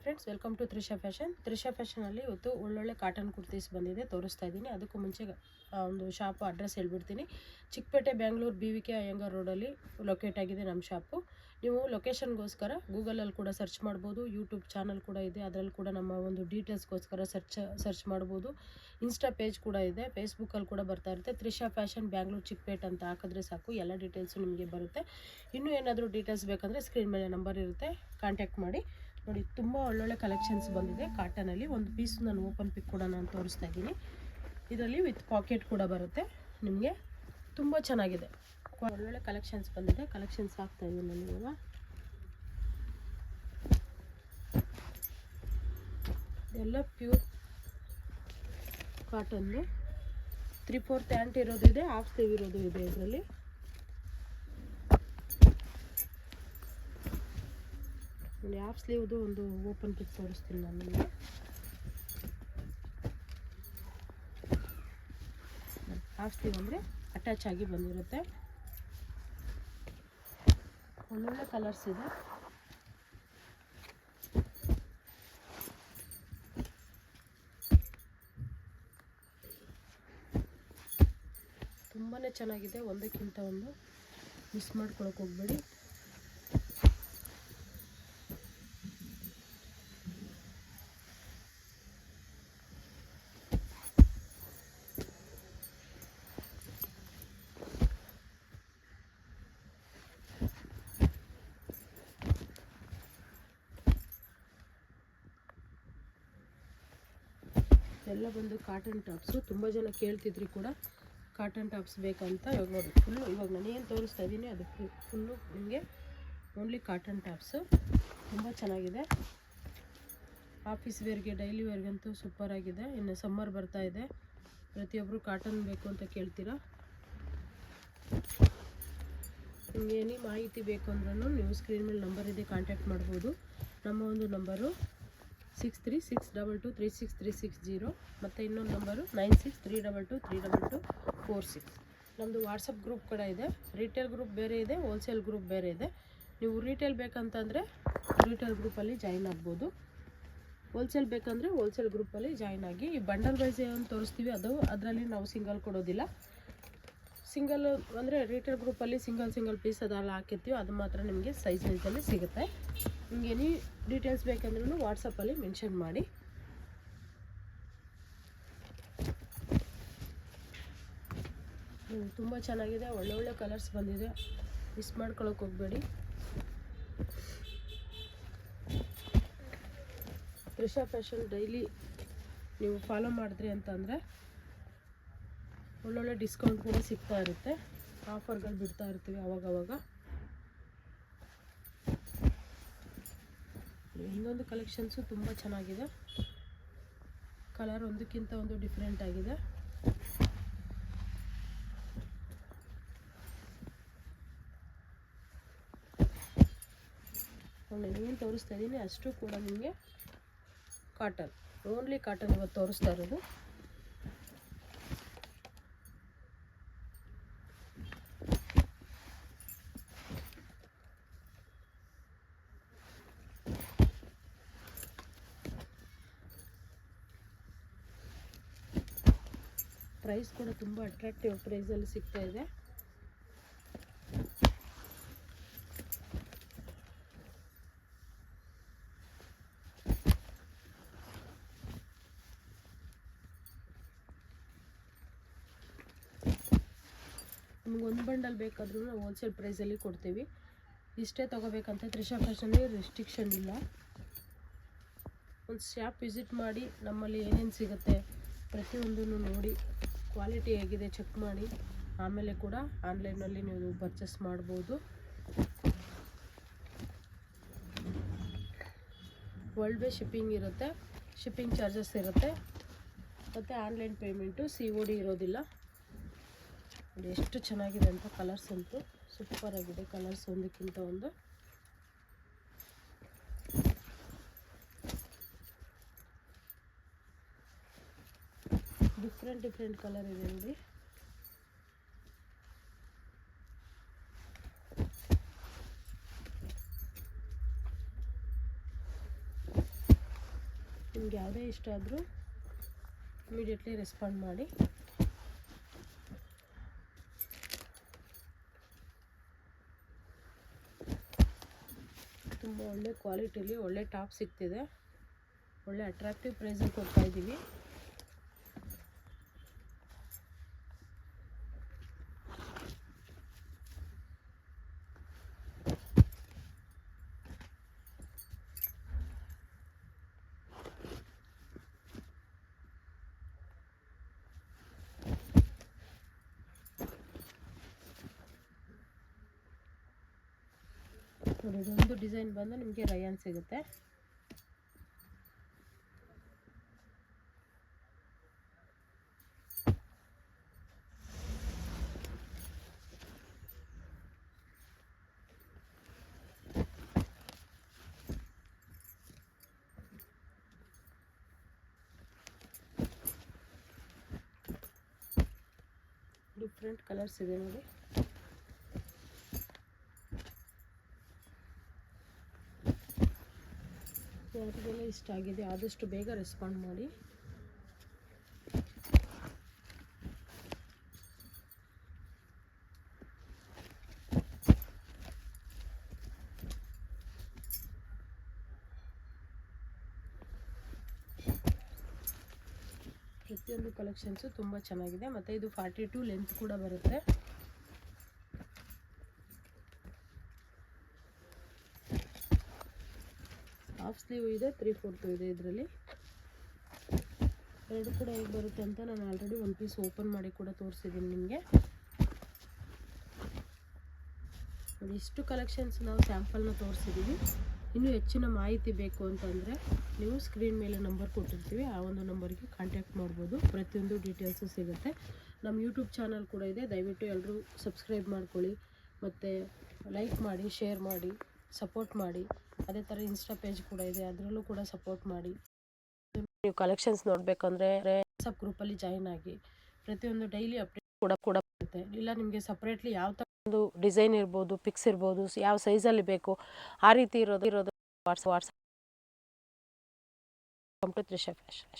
Friends, welcome to Trisha fashion ಅಲ್ಲಿ ಇವತ್ತು ಒಳ್ಳೊಳ್ಳೆ ಕಾಟನ್ ಕುರ್ತೀಸ್ ಬಂದಿದೆ, ತೋರಿಸ್ತಾ ಇದ್ದೀನಿ. ಅದಕ್ಕೂ ಮುಂಚೆ ಒಂದು ಶಾಪ್ ಅಡ್ರೆಸ್ ಹೇಳ್ಬಿಡ್ತೀನಿ. ಚಿಕ್ಕಪೇಟೆ ಬೆಂಗಳೂರು BVK ಅಯ್ಯಂಗಾರ್ ರೋಡಲ್ಲಿ ಲೊಕೇಟ್ ಆಗಿದೆ ನಮ್ಮ ಶಾಪು. ನೀವು ಲೊಕೇಶನ್ಗೋಸ್ಕರ ಗೂಗಲಲ್ಲಿ ಕೂಡ ಸರ್ಚ್ ಮಾಡ್ಬೋದು. ಯೂಟ್ಯೂಬ್ ಚಾನಲ್ ಕೂಡ ಇದೆ, ಅದರಲ್ಲಿ ಕೂಡ ನಮ್ಮ ಒಂದು ಡೀಟೇಲ್ಸ್ಗೋಸ್ಕರ ಸರ್ಚ್ ಮಾಡ್ಬೋದು. ಇನ್ಸ್ಟಾ ಪೇಜ್ ಕೂಡ ಇದೆ, ಫೇಸ್ಬುಕ್ಕಲ್ಲಿ ಕೂಡ ಬರ್ತಾ ಇರುತ್ತೆ. ತ್ರಿಷಾ ಫ್ಯಾಷನ್ ಬ್ಯಾಂಗ್ಳೂರು ಚಿಕ್ಕಪೇಟೆ ಅಂತ ಹಾಕಿದ್ರೆ ಸಾಕು, ಎಲ್ಲ ಡೀಟೇಲ್ಸು ನಿಮಗೆ ಬರುತ್ತೆ. ಇನ್ನೂ ಏನಾದರೂ ಡೀಟೇಲ್ಸ್ ಬೇಕಂದರೆ ಸ್ಕ್ರೀನ್ ಮೇಲೆ ನಂಬರ್ ಇರುತ್ತೆ, ಕಾಂಟ್ಯಾಕ್ಟ್ ಮಾಡಿ. ನೋಡಿ, ತುಂಬ ಒಳ್ಳೊಳ್ಳೆ ಕಲೆಕ್ಷನ್ಸ್ ಬಂದಿದೆ ಕಾಟನಲ್ಲಿ. ಒಂದು ಪೀಸ್ ನಾನು ಓಪನ್ ಪಿಕ್ ಕೂಡ ನಾನು ತೋರಿಸ್ತಾ ಇದ್ದೀನಿ. ಇದರಲ್ಲಿ ವಿತ್ ಪಾಕೆಟ್ ಕೂಡ ಬರುತ್ತೆ ನಿಮಗೆ. ತುಂಬ ಚೆನ್ನಾಗಿದೆ, ಒಳ್ಳೊಳ್ಳೆ ಕಲೆಕ್ಷನ್ಸ್ ಬಂದಿದೆ. ಕಲೆಕ್ಷನ್ಸ್ ಹಾಕ್ತಾ ಇದ್ದೀನಿ ನಾನು ಇವಾಗ. ಎಲ್ಲ ಪ್ಯೂರ್ ಕಾಟನ್ನು 3/4 ಪ್ಯಾಂಟ್ ಇರೋದು ಇದೆ, ಹಾಫ್ ಸ್ಲೀವ್ ಇರೋದು ಇದೆ. ಇದರಲ್ಲಿ ಹಾಫ್ ಸ್ಲೀವ್ದು ಒಂದು ಓಪನ್ ಪಿಕ್ ತೋರಿಸ್ತೀನಿ ನಾನು ನಿಮಗೆ. ಹಾಫ್ ಸ್ಲೀವ್ ಅಂದರೆ ಅಟ್ಯಾಚ್ ಆಗಿ ಬಂದಿರುತ್ತೆ. ಒಳ್ಳೊಳ್ಳೆ ಕಲರ್ಸ್ ಇದೆ. ತುಂಬಾ ಚೆನ್ನಾಗಿದೆ, ಒಂದಕ್ಕಿಂತ ಒಂದು ಮಿಸ್ ಮಾಡ್ಕೊಳಕ್ಕೆ ಹೋಗಬೇಡಿ. ಎಲ್ಲ ಬಂದು ಕಾಟನ್ ಟಾಪ್ಸು. ತುಂಬ ಜನ ಕೇಳ್ತಿದ್ರು ಕೂಡ ಕಾಟನ್ ಟಾಪ್ಸ್ ಬೇಕಂತ. ಇವಾಗ ನೋಡಿ, ಇವಾಗ ನಾನು ಏನು ತೋರಿಸ್ತಾ ಇದ್ದೀನಿ ಅದು ಫುಲ್ಲು ನಿಮಗೆ ಓನ್ಲಿ ಕಾಟನ್ ಟಾಪ್ಸು. ತುಂಬ ಚೆನ್ನಾಗಿದೆ. ಆಫೀಸ್ ವೇರ್ಗೆ, ಡೈಲಿ ವೇರ್ಗಂತೂ ಸೂಪರ್ ಆಗಿದೆ. ಇನ್ನು ಸಮ್ಮರ್ ಬರ್ತಾ ಇದೆ, ಪ್ರತಿಯೊಬ್ಬರು ಕಾಟನ್ ಬೇಕು ಅಂತ ಕೇಳ್ತೀರಾ. ನಿಮಗೆ ಏನೇ ಮಾಹಿತಿ ಬೇಕು ಅಂದ್ರೂ ನೀವು ಸ್ಕ್ರೀನ್ ಮೇಲೆ ನಂಬರ್ ಇದೆ, ಕಾಂಟ್ಯಾಕ್ಟ್ ಮಾಡ್ಬೋದು. ನಮ್ಮ ಒಂದು ನಂಬರು 6362236360 ಮತ್ತು ಇನ್ನೊಂದು ನಂಬರು 9632232246. ನಮ್ಮದು ವಾಟ್ಸಪ್ ಗ್ರೂಪ್ ಕೂಡ ಇದೆ. ರಿಟೇಲ್ ಗ್ರೂಪ್ ಬೇರೆ ಇದೆ, ಹೋಲ್ಸೇಲ್ ಗ್ರೂಪ್ ಬೇರೆ ಇದೆ. ನೀವು ರಿಟೇಲ್ ಬೇಕಂತಂದರೆ ರಿಟೇಲ್ ಗ್ರೂಪಲ್ಲಿ ಜಾಯಿನ್ ಆಗ್ಬೋದು. ಹೋಲ್ಸೇಲ್ ಬೇಕಂದರೆ ಹೋಲ್ಸೇಲ್ ಗ್ರೂಪಲ್ಲಿ ಜಾಯಿನ್ ಆಗಿ. ಈ ಬಂಡಲ್ ವೈಸ್ ಏನು ತೋರಿಸ್ತೀವಿ ಅದರಲ್ಲಿ ನಾವು ಸಿಂಗಲ್ ಕೊಡೋದಿಲ್ಲ. ಸಿಂಗಲ್ ಅಂದರೆ ರಿಟೇಲ್ ಗ್ರೂಪಲ್ಲಿ ಸಿಂಗಲ್ ಪೀಸ್ ಅದೆಲ್ಲ ಹಾಕಿರ್ತೀವಿ, ಅದು ಮಾತ್ರ ನಿಮಗೆ ಸೈಜ್ ವೈಸಲ್ಲಿ ಸಿಗುತ್ತೆ. ನಿಮ್ಗೆ ಎನಿ ಡೀಟೇಲ್ಸ್ ಬೇಕಂದ್ರೂ ವಾಟ್ಸಪ್ಪಲ್ಲಿ ಮೆನ್ಷನ್ ಮಾಡಿ. ತುಂಬ ಚೆನ್ನಾಗಿದೆ, ಒಳ್ಳೊಳ್ಳೆ ಕಲರ್ಸ್ ಬಂದಿದೆ, ಮಿಸ್ ಮಾಡ್ಕೊಳಕ್ಕೆ ಹೋಗಬೇಡಿ. ತ್ರಿಷಾ ಫ್ಯಾಷನ್ ಡೈಲಿ ನೀವು ಫಾಲೋ ಮಾಡಿದ್ರಿ ಅಂತಂದರೆ ಒಳ್ಳೊಳ್ಳೆ ಡಿಸ್ಕೌಂಟ್ ಕೂಡ ಸಿಗ್ತಾ ಇರುತ್ತೆ. ಆಫರ್ಗಳು ಬಿಡ್ತಾ ಇರ್ತೀವಿ ಅವಾಗವಾಗ. ಇನ್ನೊಂದು ಕಲೆಕ್ಷನ್ಸು ತುಂಬ ಚೆನ್ನಾಗಿದೆ. ಕಲರ್ ಒಂದಕ್ಕಿಂತ ಒಂದು ಡಿಫ್ರೆಂಟ್ ಆಗಿದೆ. ನಾನು ಏನು ತೋರಿಸ್ತಾ ಇದ್ದೀನಿ ಅಷ್ಟು ಕೂಡ ನಿಮಗೆ ಕಾಟನ್, ಓನ್ಲಿ ಕಾಟನ್ ಇವತ್ತು ತೋರಿಸ್ತಾ ಇರೋದು. ಪ್ರೈಸ್ ಕೂಡ ತುಂಬ ಅಟ್ರಾಕ್ಟಿವ್ ಪ್ರೈಸಲ್ಲಿ ಸಿಗ್ತಾ ಇದೆ. ನಿಮ್ಗೆ ಒಂದು ಬಂಡಲ್ ಬೇಕಾದ್ರೂ ನಾವು ಹೋಲ್ಸೇಲ್ ಪ್ರೈಸಲ್ಲಿ ಕೊಡ್ತೀವಿ. ಇಷ್ಟೇ ತೊಗೋಬೇಕಂತ ತ್ರಿಷಾ ಫ್ಯಾಷನ್ಗೆ ರೆಸ್ಟ್ರಿಕ್ಷನ್ ಇಲ್ಲ. ಒಂದು ಶಾಪ್ ವಿಸಿಟ್ ಮಾಡಿ ನಮ್ಮಲ್ಲಿ ಏನೇನು ಸಿಗುತ್ತೆ ಪ್ರತಿಯೊಂದನ್ನು ನೋಡಿ, ಕ್ವಾಲಿಟಿ ಹೇಗಿದೆ ಚೆಕ್ ಮಾಡಿ, ಆಮೇಲೆ ಕೂಡ ಆನ್ಲೈನಲ್ಲಿ ನೀವು ಪರ್ಚೇಸ್ ಮಾಡ್ಬೋದು. ವರ್ಲ್ಡ್ ವೇ ಶಿಪ್ಪಿಂಗ್ ಇರುತ್ತೆ, ಶಿಪ್ಪಿಂಗ್ ಚಾರ್ಜಸ್ ಇರುತ್ತೆ, ಮತ್ತು ಆನ್ಲೈನ್ ಪೇಮೆಂಟು COD ಇರೋದಿಲ್ಲ. ನೋಡಿ ಎಷ್ಟು ಚೆನ್ನಾಗಿದೆ ಅಂತ. ಕಲರ್ಸ್ ಅಂತೂ ಸೂಪರ್ ಆಗಿದೆ, ಕಲರ್ಸ್ ಒಂದಕ್ಕಿಂತ ಒಂದು. ಡಿಫ್ರೆಂಟ್ ಕಲರ್ ಇದೆ ನೋಡಿ. ನಿಮ್ಗೆ ಯಾವುದೇ ಇಷ್ಟ ಆದರೂ ಇಮಿಡಿಯೇಟ್ಲಿ ರೆಸ್ಪಾಂಡ್ ಮಾಡಿ. ತುಂಬ ಒಳ್ಳೆ ಕ್ವಾಲಿಟಿಲಿ ಒಳ್ಳೆ ಟಾಪ್ ಸಿಗ್ತಿದೆ. ಒಳ್ಳೆ ಅಟ್ರಾಕ್ಟಿವ್ ಪ್ರೈಸಲ್ಲಿ ಕೊಡ್ತಾ ಇದ್ದೀವಿ. ನೋಡಿ, ಇದೊಂದು ಡಿಸೈನ್ ಬಂದು ನಿಮಗೆ ರಯಾನ್ ಸಿಗುತ್ತೆ. ಡಿಫ್ರೆಂಟ್ ಕಲರ್ಸ್ ಇದೆ ನೋಡಿ. ಯಾರಿಗೆಲ್ಲ ಇಷ್ಟ ಆಗಿದೆ ಆದಷ್ಟು ಬೇಗ ರೆಸ್ಪಾಂಡ್ ಮಾಡಿ. ಪ್ರತಿಯೊಂದು ಕಲೆಕ್ಷನ್ಸು ತುಂಬ ಚೆನ್ನಾಗಿದೆ. ಮತ್ತು ಇದು 42 ಲೆಂತ್ ಕೂಡ ಬರುತ್ತೆ. ಹಾಫ್ ಸ್ಲೀವ್ ಇದೆ, 3/4 ಇದೆ. ಇದರಲ್ಲಿ ಎರಡು ಕೂಡ ಹೇಗೆ ಬರುತ್ತೆ ಅಂತ ನಾನು ಆಲ್ರೆಡಿ ಒಂದು ಪೀಸ್ ಓಪನ್ ಮಾಡಿ ಕೂಡ ತೋರಿಸಿದ್ದೀನಿ ನಿಮಗೆ. ನೋಡಿ, ಇಷ್ಟು ಕಲೆಕ್ಷನ್ಸ್ ನಾವು ಸ್ಯಾಂಪಲ್ನ ತೋರಿಸಿದ್ದೀವಿ. ಇನ್ನೂ ಹೆಚ್ಚಿನ ಮಾಹಿತಿ ಬೇಕು ಅಂತಂದರೆ ನೀವು ಸ್ಕ್ರೀನ್ ಮೇಲೆ ನಂಬರ್ ಕೊಟ್ಟಿರ್ತೀವಿ, ಆ ಒಂದು ನಂಬರ್ಗೆ ಕಾಂಟ್ಯಾಕ್ಟ್ ಮಾಡ್ಬೋದು. ಪ್ರತಿಯೊಂದು ಡೀಟೇಲ್ಸು ಸಿಗುತ್ತೆ. ನಮ್ಮ ಯೂಟ್ಯೂಬ್ ಚಾನಲ್ ಕೂಡ ಇದೆ, ದಯವಿಟ್ಟು ಎಲ್ಲರೂ ಸಬ್ಸ್ಕ್ರೈಬ್ ಮಾಡ್ಕೊಳ್ಳಿ, ಮತ್ತು ಲೈಕ್ ಮಾಡಿ, ಶೇರ್ ಮಾಡಿ, ಸಪೋರ್ಟ್ ಮಾಡಿ. ಅದೇ ಥರ ಇನ್ಸ್ಟಾ ಪೇಜ್ ಕೂಡ ಇದೆ, ಅದರಲ್ಲೂ ಕೂಡ ಸಪೋರ್ಟ್ ಮಾಡಿ. ನೀವು ಕಲೆಕ್ಷನ್ಸ್ ನೋಡಬೇಕಂದ್ರೆ ವಾಟ್ಸಪ್ ಗ್ರೂಪಲ್ಲಿ ಜಾಯಿನ್ ಆಗಿ. ಪ್ರತಿಯೊಂದು ಡೈಲಿ ಅಪ್ಡೇಟ್ ಕೂಡ ಬರುತ್ತೆ. ಇಲ್ಲ ನಿಮಗೆ ಸಪ್ರೇಟ್ಲಿ ಯಾವ ಥರ ಒಂದು ಡಿಸೈನ್ ಇರ್ಬೋದು, ಪಿಕ್ಸ್ ಇರ್ಬೋದು, ಯಾವ ಸೈಜಲ್ಲಿ ಬೇಕು ಆ ರೀತಿ ಇರೋದು WhatsApp. Welcome to Trisha fashion.